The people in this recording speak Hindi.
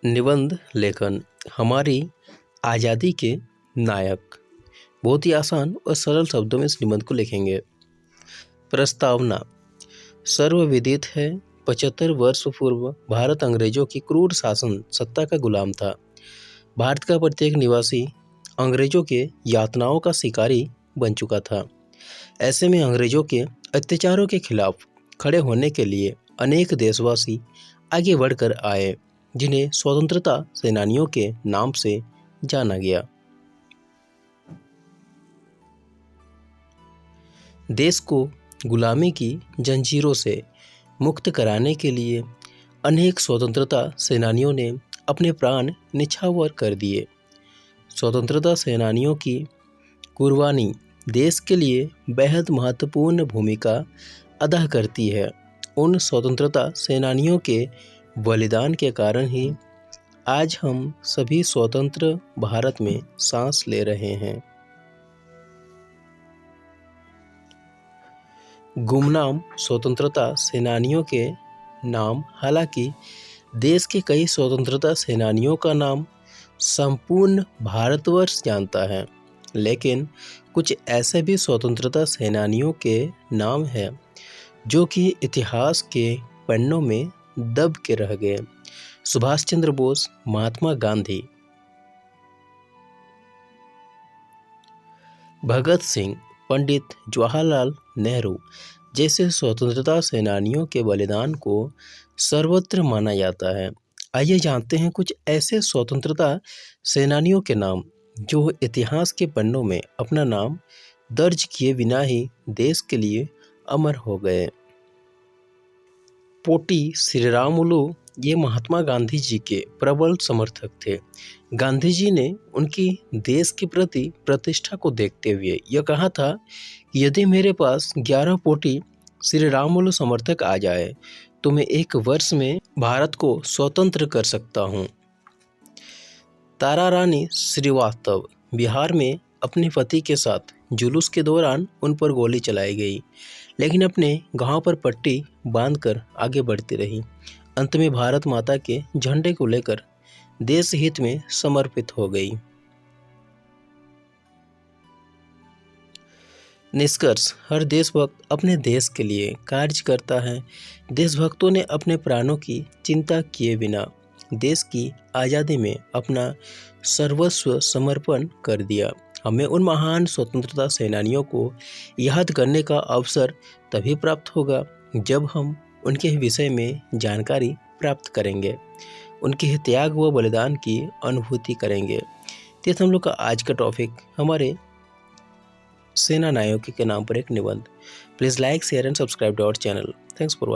निबंध लेखन हमारी आज़ादी के नायक। बहुत ही आसान और सरल शब्दों में इस निबंध को लिखेंगे। प्रस्तावना। सर्वविदित है 75 वर्ष पूर्व भारत अंग्रेजों की क्रूर शासन सत्ता का गुलाम था। भारत का प्रत्येक निवासी अंग्रेजों के यातनाओं का शिकारी बन चुका था। ऐसे में अंग्रेजों के अत्याचारों के खिलाफ खड़े होने के लिए अनेक देशवासी आगे बढ़कर आए, जिन्हें स्वतंत्रता सेनानियों के नाम से जाना गया। देश को गुलामी की जंजीरों से मुक्त कराने के लिए अनेक स्वतंत्रता सेनानियों ने अपने प्राण न्यौछावर कर दिए। स्वतंत्रता सेनानियों की कुर्बानी देश के लिए बेहद महत्वपूर्ण भूमिका अदा करती है। उन स्वतंत्रता सेनानियों के बलिदान के कारण ही आज हम सभी स्वतंत्र भारत में सांस ले रहे हैं। गुमनाम स्वतंत्रता सेनानियों के नाम। हालांकि देश के कई स्वतंत्रता सेनानियों का नाम संपूर्ण भारतवर्ष जानता है, लेकिन कुछ ऐसे भी स्वतंत्रता सेनानियों के नाम हैं जो कि इतिहास के पन्नों में दब के रह गए। सुभाष चंद्र बोस, महात्मा गांधी, भगत सिंह, पंडित जवाहरलाल नेहरू जैसे स्वतंत्रता सेनानियों के बलिदान को सर्वत्र माना जाता है। आइए जानते हैं कुछ ऐसे स्वतंत्रता सेनानियों के नाम जो इतिहास के पन्नों में अपना नाम दर्ज किए बिना ही देश के लिए अमर हो गए। पोटी श्रीरामुलु ये महात्मा गांधी जी के प्रबल समर्थक थे। गांधी जी ने उनकी देश के प्रति प्रतिष्ठा को देखते हुए यह कहा था कि यदि मेरे पास 11 पोटी श्रीरामुलु समर्थक आ जाए तो मैं 1 वर्ष में भारत को स्वतंत्र कर सकता हूँ। तारा रानी श्रीवास्तव बिहार में अपने पति के साथ जुलूस के दौरान उन पर गोली चलाई गई, लेकिन अपने गांव पर पट्टी बांधकर आगे बढ़ती रही। अंत में भारत माता के झंडे को लेकर देश हित में समर्पित हो गई। निष्कर्ष। हर देशभक्त अपने देश के लिए कार्य करता है। देशभक्तों ने अपने प्राणों की चिंता किए बिना देश की आज़ादी में अपना सर्वस्व समर्पण कर दिया। हमें उन महान स्वतंत्रता सेनानियों को याद करने का अवसर तभी प्राप्त होगा जब हम उनके विषय में जानकारी प्राप्त करेंगे, उनके त्याग व बलिदान की अनुभूति करेंगे। तो हम लोग का आज का टॉपिक हमारे सेना नायकों के नाम पर एक निबंध। Please like, share and subscribe to our channel. Thanks for watching.